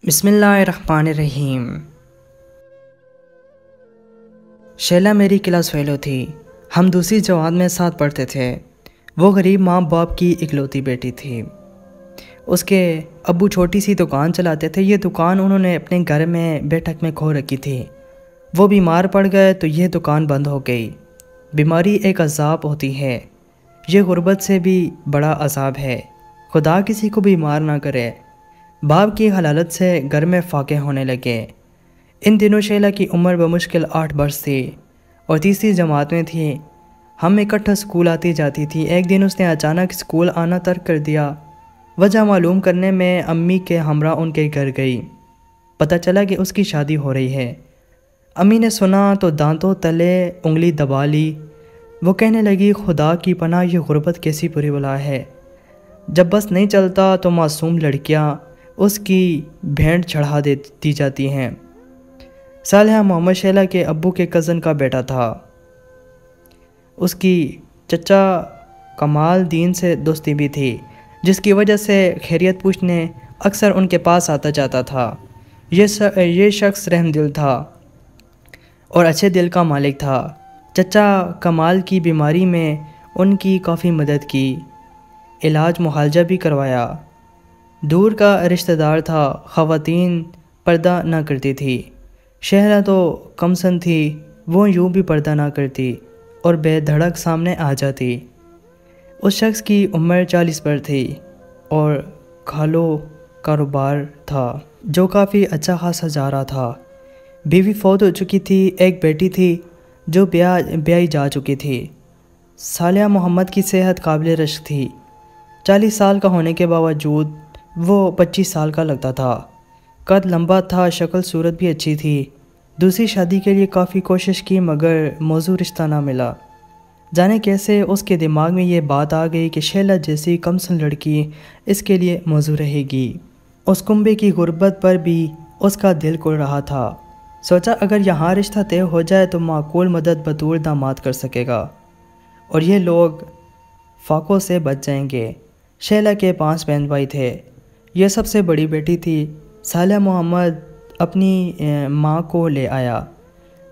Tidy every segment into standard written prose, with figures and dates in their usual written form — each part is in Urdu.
بسم اللہ الرحمن الرحیم۔ شیلا میری کلاس فیلو تھی۔ ہم دوسری جماعت میں ساتھ پڑھتے تھے۔ وہ غریب ماں باپ کی اکلوتی بیٹی تھی۔ اس کے ابو چھوٹی سی دکان چلاتے تھے۔ یہ دکان انہوں نے اپنے گھر میں بیٹھک میں کھو رکھی تھی۔ وہ بیمار پڑ گئے تو یہ دکان بند ہو گئی۔ بیماری ایک عذاب ہوتی ہے۔ یہ غربت سے بھی بڑا عذاب ہے۔ خدا کسی کو بیمار نہ کرے۔ باپ کی حلالت سے گھر میں فاقے ہونے لگے۔ ان دنوں شیلا کی عمر بمشکل 8 برس تھی اور تیسری جماعت میں تھی۔ ہم اکٹھا سکول آتی جاتی تھی۔ ایک دن اس نے اچانک سکول آنا ترک کر دیا۔ وجہ معلوم کرنے میں امی کے ہمراہ ان کے گھر گئی۔ پتہ چلا کہ اس کی شادی ہو رہی ہے۔ امی نے سنا تو دانتوں تلے انگلی دبا لی۔ وہ کہنے لگی، خدا کی پناہ، یہ غربت کیسی بری بلا ہے۔ جب بس نہیں چلتا تو معصوم لڑکیاں اس کی بھینٹ چڑھا دی جاتی ہیں۔ صالحہ محمد شیلا کے ابو کے کزن کا بیٹا تھا۔ اس کی چچا کمال دین سے دوستی بھی تھی، جس کی وجہ سے خیریت پوچھنے اکثر ان کے پاس آتا جاتا تھا۔ یہ شخص رحم دل تھا اور اچھے دل کا مالک تھا۔ چچا کمال کی بیماری میں ان کی کافی مدد کی، علاج معالجہ بھی کروایا۔ دور کا رشتہ دار تھا۔ خواتین پردہ نہ کرتی تھی۔ شہرہ تو کمسن تھی، وہ یوں بھی پردہ نہ کرتی اور بے دھڑک سامنے آ جاتی۔ اس شخص کی عمر 40 پر تھی اور کھالو کاروبار تھا جو کافی اچھا خاصا جا رہا تھا۔ بیوی فوت ہو چکی تھی۔ ایک بیٹی تھی جو بیائی جا چکی تھی۔ صالحہ محمد کی صحت قابل رشک تھی۔ 40 سال کا ہونے کے باوجود وہ 25 سال کا لگتا تھا۔ قد لمبا تھا، شکل صورت بھی اچھی تھی۔ دوسری شادی کے لیے کافی کوشش کی مگر موزوں رشتہ نہ ملا۔ جانے کیسے اس کے دماغ میں یہ بات آ گئی کہ شیلا جیسی کمسن لڑکی اس کے لیے موزوں رہے گی۔ اس کنبے کی غربت پر بھی اس کا دل کڑ رہا تھا۔ سوچا اگر یہاں رشتہ طے ہو جائے تو معقول مدد بطور داماد کر سکے گا اور یہ لوگ فاقوں سے بچ جائیں گے۔ شیلا کے 5 بہن بھائی تھے۔ یہ سب سے بڑی بیٹی تھی۔ صالحہ محمد اپنی ماں کو لے آیا،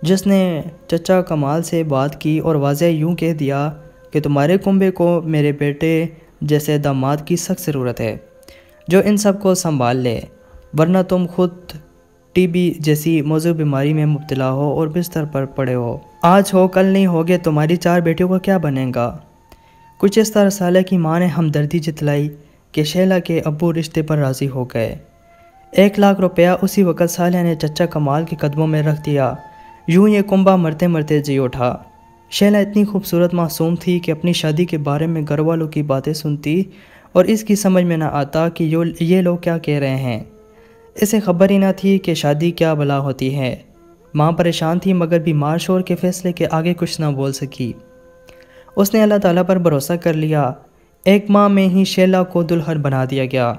جس نے چچا کمال سے بات کی اور واضح یوں کہہ دیا کہ تمہارے کنبے کو میرے بیٹے جیسے داماد کی سخت ضرورت ہے جو ان سب کو سنبھال لے، ورنہ تم خود ٹی بی جیسی موذی بیماری میں مبتلا ہو اور بستر پر پڑے ہو۔ آج ہو کل نہیں ہوگے، تمہاری 4 بیٹیوں کا کیا بنے گا؟ کچھ اس طرح صالحہ کی ماں نے ہمدردی جتلائی کہ شیلا کے ابو رشتے پر راضی ہو گئے۔ 1 لاکھ روپیہ اسی وقت صالحہ نے چچا کمال کے قدموں میں رکھ دیا۔ یوں یہ کنبہ مرتے مرتے جی اٹھا۔ شیلا اتنی خوبصورت معصوم تھی کہ اپنی شادی کے بارے میں گھر والوں کی باتیں سنتی اور اس کی سمجھ میں نہ آتا کہ یہ لوگ کیا کہہ رہے ہیں۔ اسے خبر ہی نہ تھی کہ شادی کیا بلا ہوتی ہے۔ ماں پریشان تھی مگر بیمار شوہر کے فیصلے کے آگے کچھ نہ بول سکی۔ اس نے اللہ تعالیٰ پر بھروسہ کر لیا۔ 1 ماہ میں ہی شیلا کو دلہن بنا دیا گیا۔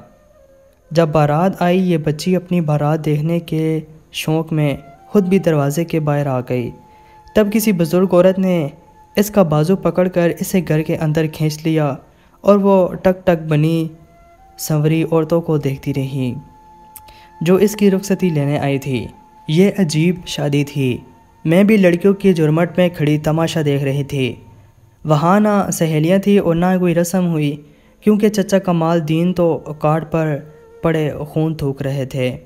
جب بارات آئی، یہ بچی اپنی بارات دیکھنے کے شوق میں خود بھی دروازے کے باہر آ گئی۔ تب کسی بزرگ عورت نے اس کا بازو پکڑ کر اسے گھر کے اندر کھینچ لیا اور وہ ٹک ٹک بنی سنوری عورتوں کو دیکھتی رہی جو اس کی رخصتی لینے آئی تھی۔ یہ عجیب شادی تھی۔ میں بھی لڑکیوں کی جرمٹ میں کھڑی تماشا دیکھ رہی تھی۔ وہاں نہ سہیلیاں تھیں اور نہ کوئی رسم ہوئی، کیونکہ چچا کمال دین تو کاٹ پر پڑے خون تھوک رہے تھے۔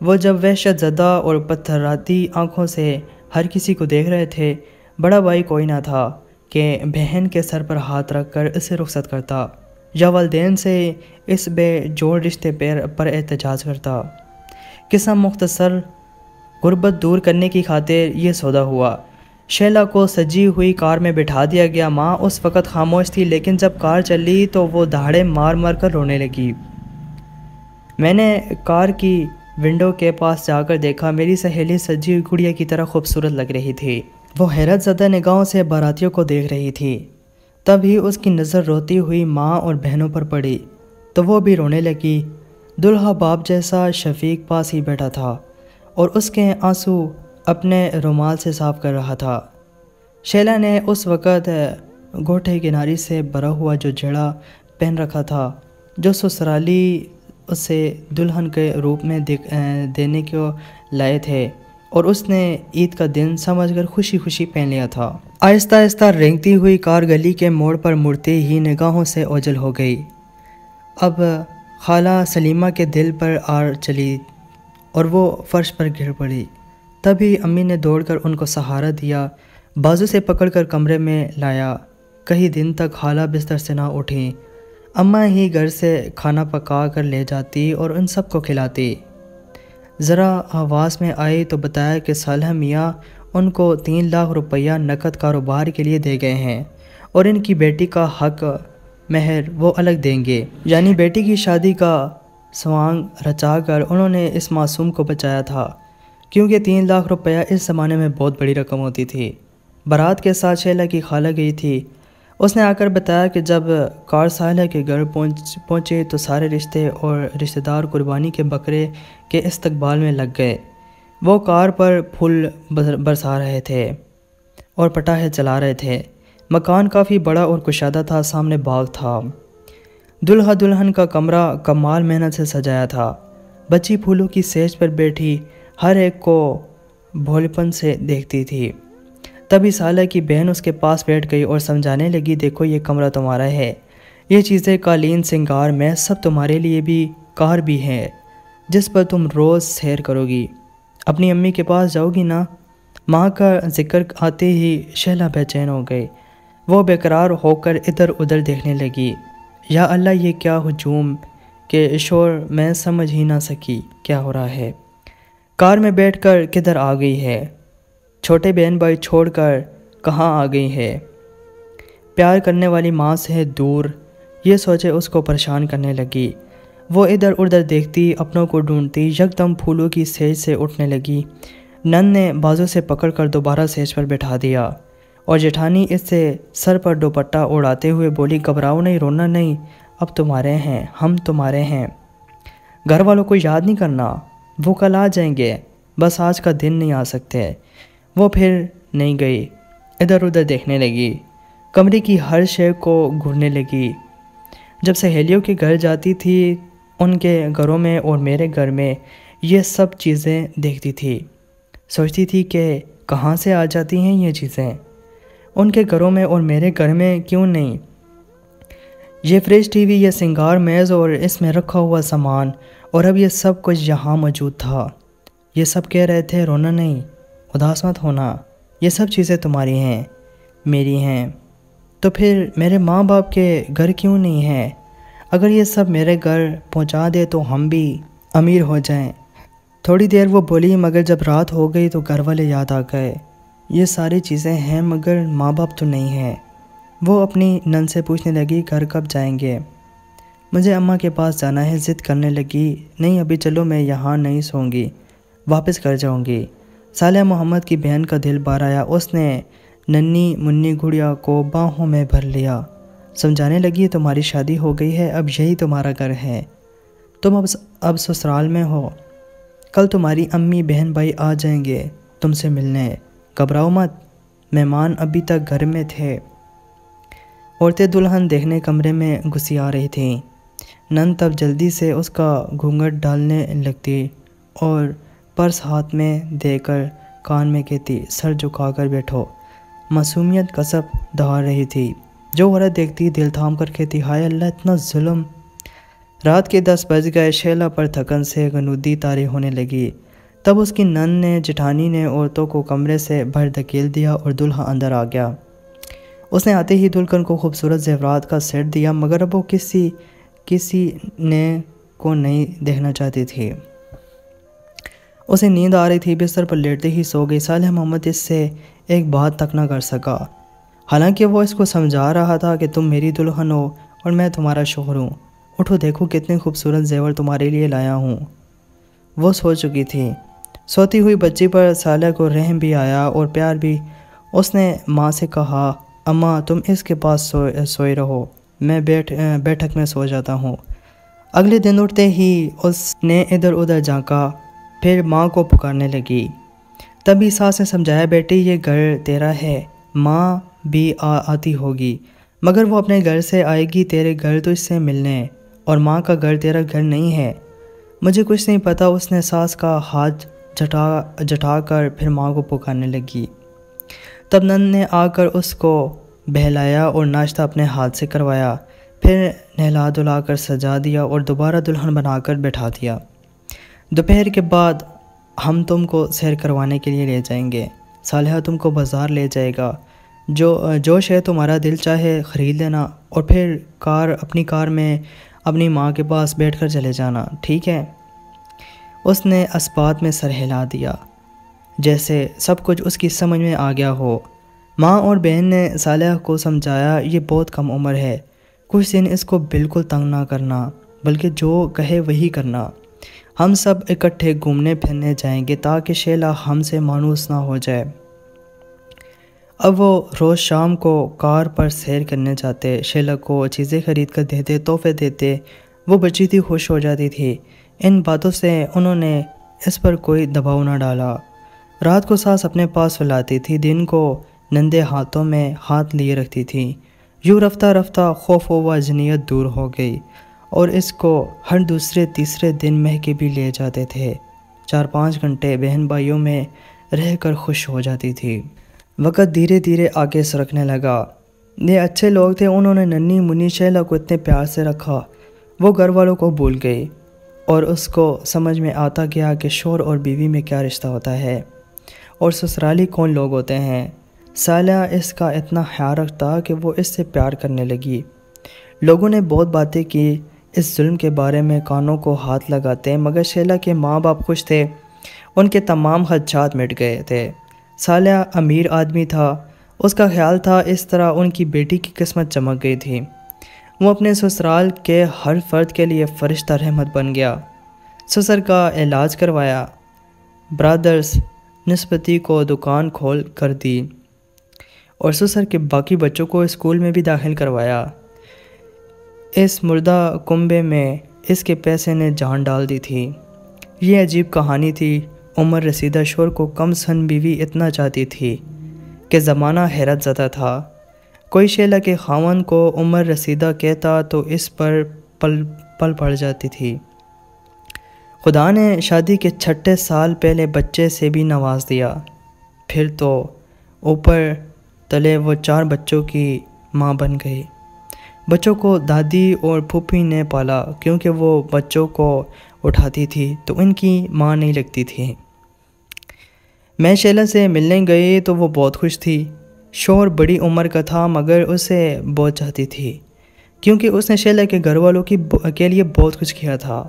وہ جب وحشت زدہ اور پتھراتی آنکھوں سے ہر کسی کو دیکھ رہے تھے، بڑا بھائی کوئی نہ تھا کہ بہن کے سر پر ہاتھ رکھ کر اسے رخصت کرتا یا والدین سے اس بے جوڑ رشتے پر احتجاج کرتا۔ قصہ مختصر، غربت دور کرنے کی خاطر یہ سودا ہوا۔ شیلا کو سجی ہوئی کار میں بٹھا دیا گیا۔ ماں اس وقت خاموش تھی، لیکن جب کار چلی تو وہ دہاڑے مار مار کر رونے لگی۔ میں نے کار کی ونڈو کے پاس جا کر دیکھا۔ میری سہیلی سجی ہوئی گڑیا کی طرح خوبصورت لگ رہی تھی۔ وہ حیرت زدہ نگاہوں سے باراتیوں کو دیکھ رہی تھی۔ تبھی اس کی نظر روتی ہوئی ماں اور بہنوں پر پڑی تو وہ بھی رونے لگی۔ دلہا باپ جیسا شفیق پاس ہی بیٹھا تھا اور اس کے آنسو اپنے رومال سے صاف کر رہا تھا۔ شیلا نے اس وقت گوٹھے کناری سے بھرا ہوا جو جڑا پہن رکھا تھا جو سسرالی اسے دلہن کے روپ میں دینے کو لائے تھے اور اس نے عید کا دن سمجھ کر خوشی خوشی پہن لیا تھا۔ آہستہ آہستہ رینگتی ہوئی کار گلی کے موڑ پر مڑتے ہی نگاہوں سے اوجھل ہو گئی۔ اب خالہ سلیمہ کے دل پر آڑ چلی اور وہ فرش پر گر پڑی۔ تبھی امی نے دوڑ کر ان کو سہارا دیا، بازو سے پکڑ کر کمرے میں لایا۔ کئی دن تک خالہ بستر سے نہ اٹھیں۔ اماں ہی گھر سے کھانا پکا کر لے جاتی اور ان سب کو کھلاتی۔ ذرا آواز میں آئی تو بتایا کہ صالح میاں ان کو 3 لاکھ روپیہ نقد کاروبار کے لیے دے گئے ہیں اور ان کی بیٹی کا حق مہر وہ الگ دیں گے، یعنی بیٹی کی شادی کا سوانگ رچا کر انہوں نے اس معصوم کو بچایا تھا، کیونکہ 3 لاکھ روپیہ اس زمانے میں بہت بڑی رقم ہوتی تھی۔ بارات کے ساتھ شیلا کی خالہ گئی تھی۔ اس نے آ کر بتایا کہ جب کار صالح کے گھر پہنچے تو سارے رشتے اور رشتہ دار قربانی کے بکرے کے استقبال میں لگ گئے۔ وہ کار پر پھول برسا رہے تھے اور پٹاخے چلا رہے تھے۔ مکان کافی بڑا اور کشادہ تھا، سامنے باغ تھا۔ دلہا دلہن کا کمرہ کمال محنت سے سجایا تھا۔ بچی پھولوں کی سیج پر بیٹھی ہر ایک کو بھولپن سے دیکھتی تھی۔ تبھی صالح کی بہن اس کے پاس بیٹھ گئی اور سمجھانے لگی، دیکھو یہ کمرہ تمہارا ہے، یہ چیزیں قالین سنگار میں سب تمہارے لیے بھی کار بھی ہے جس پر تم روز سیر کرو گی۔ اپنی امی کے پاس جاؤ گی نا؟ ماں کا ذکر آتے ہی شہلا بے چین ہو گئی۔ وہ بے قرار ہو کر ادھر ادھر دیکھنے لگی۔ یا اللہ، یہ کیا ہجوم کے شور، میں سمجھ ہی نہ سکی کیا ہو رہا ہے۔ کار میں بیٹھ کر کدھر آ گئی ہے؟ چھوٹے بہن بھائی چھوڑ کر کہاں آ گئی ہے؟ پیار کرنے والی ماں سے دور، یہ سوچے اس کو پریشان کرنے لگی۔ وہ ادھر ادھر دیکھتی، اپنوں کو ڈھونڈتی، یکدم پھولوں کی سیج سے اٹھنے لگی۔ نند نے بازو سے پکڑ کر دوبارہ سیج پر بٹھا دیا اور جیٹھانی اس سے سر پر دوپٹہ اڑاتے ہوئے بولی، گھبراؤ نہیں، رونا نہیں، اب تمہارے ہیں، ہم تمہارے ہیں۔ گھر والوں کو یاد نہیں کرنا، وہ کل آ جائیں گے، بس آج کا دن نہیں آ سکتے۔ وہ پھر نہیں گئی، ادھر ادھر دیکھنے لگی، کمرے کی ہر شے کو گھورنے لگی۔ جب سہیلیوں کے گھر جاتی تھی، ان کے گھروں میں اور میرے گھر میں یہ سب چیزیں دیکھتی تھی، سوچتی تھی کہ کہاں سے آ جاتی ہیں یہ چیزیں، ان کے گھروں میں اور میرے گھر میں کیوں نہیں؟ یہ فریج، ٹی وی، یہ سنگار میز اور اس میں رکھا ہوا سامان، اور اب یہ سب کچھ یہاں موجود تھا۔ یہ سب کہہ رہے تھے، رونا نہیں، اداس مت ہونا، یہ سب چیزیں تمہاری ہیں، میری ہیں، تو پھر میرے ماں باپ کے گھر کیوں نہیں ہیں؟ اگر یہ سب میرے گھر پہنچا دے تو ہم بھی امیر ہو جائیں۔ تھوڑی دیر وہ بولی، مگر جب رات ہو گئی تو گھر والے یاد آ گئے۔ یہ ساری چیزیں ہیں مگر ماں باپ تو نہیں ہیں۔ وہ اپنی نند سے پوچھنے لگی، گھر کب جائیں گے؟ مجھے اماں کے پاس جانا ہے، ضد کرنے لگی، نہیں ابھی چلو، میں یہاں نہیں سوں گی، واپس گھر جاؤں گی۔ صالح محمد کی بہن کا دل بھر آیا، اس نے ننھی منی گڑیا کو باہوں میں بھر لیا، سمجھانے لگی، تمہاری شادی ہو گئی ہے، اب یہی تمہارا گھر ہے، تم اب سسرال میں ہو، کل تمہاری امی بہن بھائی آ جائیں گے تم سے ملنے، گھبراؤ مت، مہمان ابھی تک گھر میں تھے۔ عورتیں دلہن دیکھنے کمرے میں گھسی آ رہی تھیں۔ نند تب جلدی سے اس کا گھونگھٹ ڈالنے لگتی اور پرس ہاتھ میں دے کر کان میں کہتی، سر جھکا کر بیٹھو۔ معصومیت کسب دہا رہی تھی۔ جو عورت دیکھتی دل تھام کر کہتی، ہائے اللہ، اتنا ظلم۔ رات کے 10 بج گئے، شیلا پر تھکن سے غنودی طاری ہونے لگی۔ تب اس کی نند نے، جیٹھانی نے عورتوں کو کمرے سے باہر دھکیل دیا اور دلہا اندر آ گیا۔ اس نے آتے ہی دلہن کو خوبصورت زیورات کا سیٹ دیا، مگر اب وہ کسی نے کو نہیں دیکھنا چاہتی تھی۔ اسے نیند آ رہی تھی، بستر پر لیٹتے ہی سو گئی۔ صالح محمد اس سے ایک بات تک نہ کر سکا، حالانکہ وہ اس کو سمجھا رہا تھا کہ تم میری دلہن ہو اور میں تمہارا شوہر ہوں، اٹھو دیکھو کتنے خوبصورت زیور تمہارے لیے لایا ہوں۔ وہ سو چکی تھی۔ سوتی ہوئی بچی پر صالح کو رحم بھی آیا اور پیار بھی۔ اس نے ماں سے کہا، اماں تم اس کے پاس سوئی رہو، میں بیٹھک میں سو جاتا ہوں۔ اگلے دن اٹھتے ہی اس نے ادھر ادھر جھانکا، پھر ماں کو پکارنے لگی۔ تبھی ساس نے سمجھایا، بیٹی یہ گھر تیرا ہے، ماں بھی آتی ہوگی، مگر وہ اپنے گھر سے آئے گی تیرے گھر تو اس سے ملنے، اور ماں کا گھر تیرا گھر نہیں ہے۔ مجھے کچھ نہیں پتا، اس نے ساس کا ہاتھ جٹا کر پھر ماں کو پکارنے لگی۔ تب نند نے آ کر اس کو بہلایا اور ناشتہ اپنے ہاتھ سے کروایا، پھر نہلا دھلا کر سجا دیا اور دوبارہ دلہن بنا کر بٹھا دیا۔ دوپہر کے بعد ہم تم کو سیر کروانے کے لیے لے جائیں گے، صالحہ تم کو بازار لے جائے گا، جو شے تمہارا دل چاہے خرید لینا، اور پھر اپنی کار میں اپنی ماں کے پاس بیٹھ کر چلے جانا، ٹھیک ہے؟ اس نے اس بات میں سر ہلا دیا جیسے سب کچھ اس کی سمجھ میں آ گیا ہو۔ ماں اور بہن نے صالحہ کو سمجھایا، یہ بہت کم عمر ہے، کچھ دن اس کو بالکل تنگ نہ کرنا، بلکہ جو کہے وہی کرنا۔ ہم سب اکٹھے گھومنے پھرنے جائیں گے تاکہ شیلا ہم سے مانوس نہ ہو جائے۔ اب وہ روز شام کو کار پر سیر کرنے جاتے، شیلا کو چیزیں خرید کر دیتے، تحفے دیتے، وہ بچی تھی، خوش ہو جاتی تھی۔ ان باتوں سے انہوں نے اس پر کوئی دباؤ نہ ڈالا۔ رات کو ساس اپنے پاس سلاتی تھی، دن کو نندے ہاتھوں میں ہاتھ لیے رکھتی تھی۔ یوں رفتہ رفتہ خوف و وجنیت دور ہو گئی، اور اس کو ہر دوسرے تیسرے دن مہکے بھی لے جاتے تھے۔ 4-5 گھنٹے بہن بھائیوں میں رہ کر خوش ہو جاتی تھی۔ وقت دھیرے دھیرے آگے سرکنے لگا۔ یہ اچھے لوگ تھے، انہوں نے ننھی منی شیلا کو اتنے پیار سے رکھا، وہ گھر والوں کو بھول گئی، اور اس کو سمجھ میں آتا گیا کہ شوہر اور بیوی میں کیا رشتہ ہوتا ہے، اور سسرالی کون لوگ ہوتے ہیں۔ صالحہ اس کا اتنا خیال رکھتا کہ وہ اس سے پیار کرنے لگی۔ لوگوں نے بہت باتیں کی اس ظلم کے بارے میں، کانوں کو ہاتھ لگاتے، مگر شیلا کے ماں باپ خوش تھے، ان کے تمام خدشات مٹ گئے تھے۔ صالحہ امیر آدمی تھا، اس کا خیال تھا اس طرح ان کی بیٹی کی قسمت چمک گئی تھی۔ وہ اپنے سسرال کے ہر فرد کے لیے فرشتہ رحمت بن گیا۔ سسر کا علاج کروایا، برادرز نسبتی کو دکان کھول کر دی، اور سسر کے باقی بچوں کو اسکول میں بھی داخل کروایا۔ اس مردہ کنبے میں اس کے پیسے نے جان ڈال دی تھی۔ یہ عجیب کہانی تھی۔ عمر رسیدہ شوہر کو کم سن بیوی اتنا چاہتی تھی کہ زمانہ حیرت زدہ تھا۔ کوئی شیلا کے خاوند کو عمر رسیدہ کہتا تو اس پر پل پڑ جاتی تھی۔ خدا نے شادی کے 6 سال پہلے بچے سے بھی نواز دیا، پھر تو اوپر تلے وہ 4 بچوں کی ماں بن گئی۔ بچوں کو دادی اور پھوپھی نے پالا، کیونکہ وہ بچوں کو اٹھاتی تھی تو ان کی ماں نہیں لگتی تھی۔ میں شیلا سے ملنے گئی تو وہ بہت خوش تھی۔ شوہر بڑی عمر کا تھا، مگر اسے بہت چاہتی تھی، کیونکہ اس نے شیلا کے گھر والوں کے لیے بہت کچھ کیا تھا،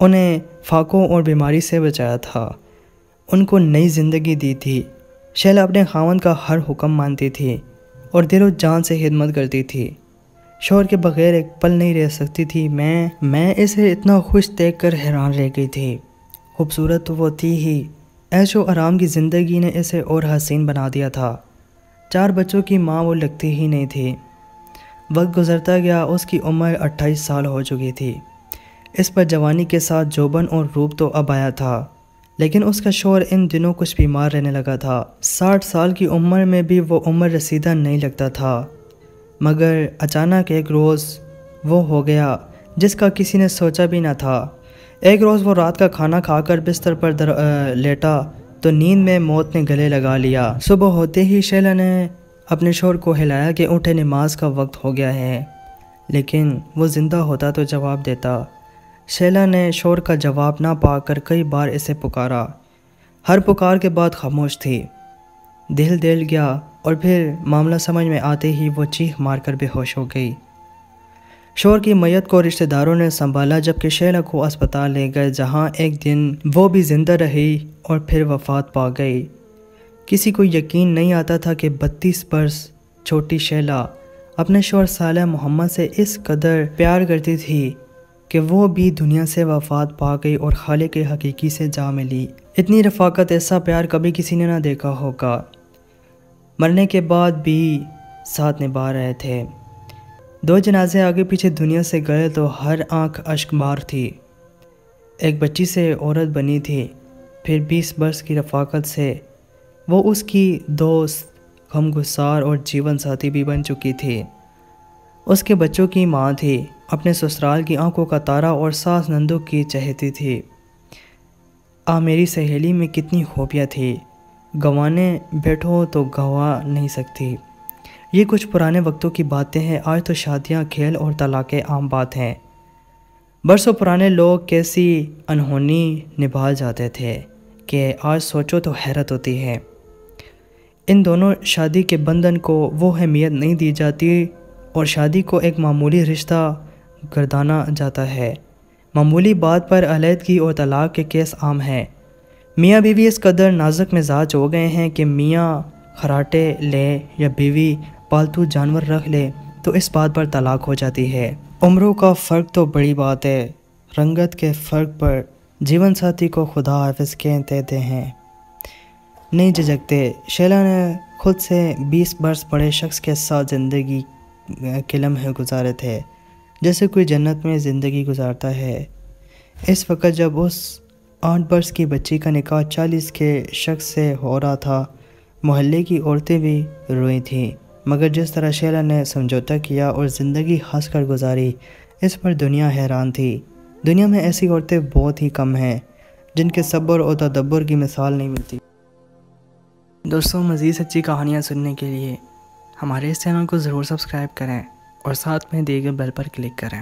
انہیں فاقوں اور بیماری سے بچایا تھا، ان کو نئی زندگی دی تھی۔ شیلا اپنے خاوند کا ہر حکم مانتی تھی اور دل و جان سے خدمت کرتی تھی، شوہر کے بغیر ایک پل نہیں رہ سکتی تھی۔ میں اسے اتنا خوش دیکھ کر حیران رہ گئی تھی۔ خوبصورت تو وہ تھی ہی، عیش و آرام کی زندگی نے اسے اور حسین بنا دیا تھا۔ 4 بچوں کی ماں وہ لگتی ہی نہیں تھی۔ وقت گزرتا گیا، اس کی عمر 28 سال ہو چکی تھی۔ اس پر جوانی کے ساتھ جوبن اور روپ تو اب آیا تھا، لیکن اس کا شوہر ان دنوں کچھ بیمار رہنے لگا تھا۔ 60 سال کی عمر میں بھی وہ عمر رسیدہ نہیں لگتا تھا، مگر اچانک ایک روز وہ ہو گیا جس کا کسی نے سوچا بھی نہ تھا۔ ایک روز وہ رات کا کھانا کھا کر بستر پر لیٹا تو نیند میں موت نے گلے لگا لیا۔ صبح ہوتے ہی شیلا نے اپنے شوہر کو ہلایا کہ اٹھے، نماز کا وقت ہو گیا ہے، لیکن وہ زندہ ہوتا تو جواب دیتا۔ شیلا نے شوہر کا جواب نہ پا کر کئی بار اسے پکارا، ہر پکار کے بعد خاموش تھی۔ دل گیا، اور پھر معاملہ سمجھ میں آتے ہی وہ چیخ مار کر بے ہوش ہو گئی۔ شوہر کی میت کو رشتہ داروں نے سنبھالا، جبکہ شیلا کو اسپتال لے گئے، جہاں ایک دن وہ بھی زندہ رہی اور پھر وفات پا گئی۔ کسی کو یقین نہیں آتا تھا کہ 32 برس چھوٹی شیلا اپنے شوہر صالح محمد سے اس قدر پیار کرتی تھی کہ وہ بھی دنیا سے وفات پا گئی اور خالق حقیقی سے جا ملی۔ اتنی رفاقت، ایسا پیار کبھی کسی نے نہ دیکھا ہوگا۔ مرنے کے بعد بھی ساتھ نبھا رہے تھے۔ 2 جنازے آگے پیچھے دنیا سے گئے تو ہر آنکھ اشک بار تھی۔ ایک بچی سے عورت بنی تھی، پھر 20 برس کی رفاقت سے وہ اس کی دوست، غمگسار اور جیون ساتھی بھی بن چکی تھی۔ اس کے بچوں کی ماں تھی، اپنے سسرال کی آنکھوں کا تارا اور ساس نندوں کی چہیتی تھی۔ میری سہیلی میں کتنی خوبیاں تھی، گنوانے بیٹھو تو گنوا نہیں سکتی۔ یہ کچھ پرانے وقتوں کی باتیں ہیں، آج تو شادیاں، کھیل اور طلاقیں عام بات ہیں۔ برسوں پرانے لوگ کیسی انہونی نبھا جاتے تھے کہ آج سوچو تو حیرت ہوتی ہے۔ ان دونوں شادی کے بندھن کو وہ اہمیت نہیں دی جاتی اور شادی کو ایک معمولی رشتہ گردانا جاتا ہے۔ معمولی بات پر علیحدگی اور طلاق کے کیس عام ہیں۔ میاں بیوی اس قدر نازک مزاج ہو گئے ہیں کہ میاں خراٹے لے یا بیوی پالتو جانور رکھ لے تو اس بات پر طلاق ہو جاتی ہے۔ عمروں کا فرق تو بڑی بات ہے، رنگت کے فرق پر جیون ساتھی کو خدا حافظ کہتے ہیں، نہیں جھجکتے۔ شیلا نے خود سے 20 برس بڑے شخص کے ساتھ زندگی کے لمحے گزارے تھے، جیسے کوئی جنت میں زندگی گزارتا ہے۔ اس وقت جب اس 8 برس کی بچی کا نکاح 40 کے شخص سے ہو رہا تھا، محلے کی عورتیں بھی روئی تھیں، مگر جس طرح شیلا نے سمجھوتا کیا اور زندگی ہنس کر گزاری، اس پر دنیا حیران تھی۔ دنیا میں ایسی عورتیں بہت ہی کم ہیں جن کے صبر اور تدبر کی مثال نہیں ملتی۔ دوستوں، مزید سچی کہانیاں سننے کے لیے ہمارے اس چینل کو ضرور سبسکرائب کریں اور ساتھ میں دیے گئے بیل پر کلک کریں۔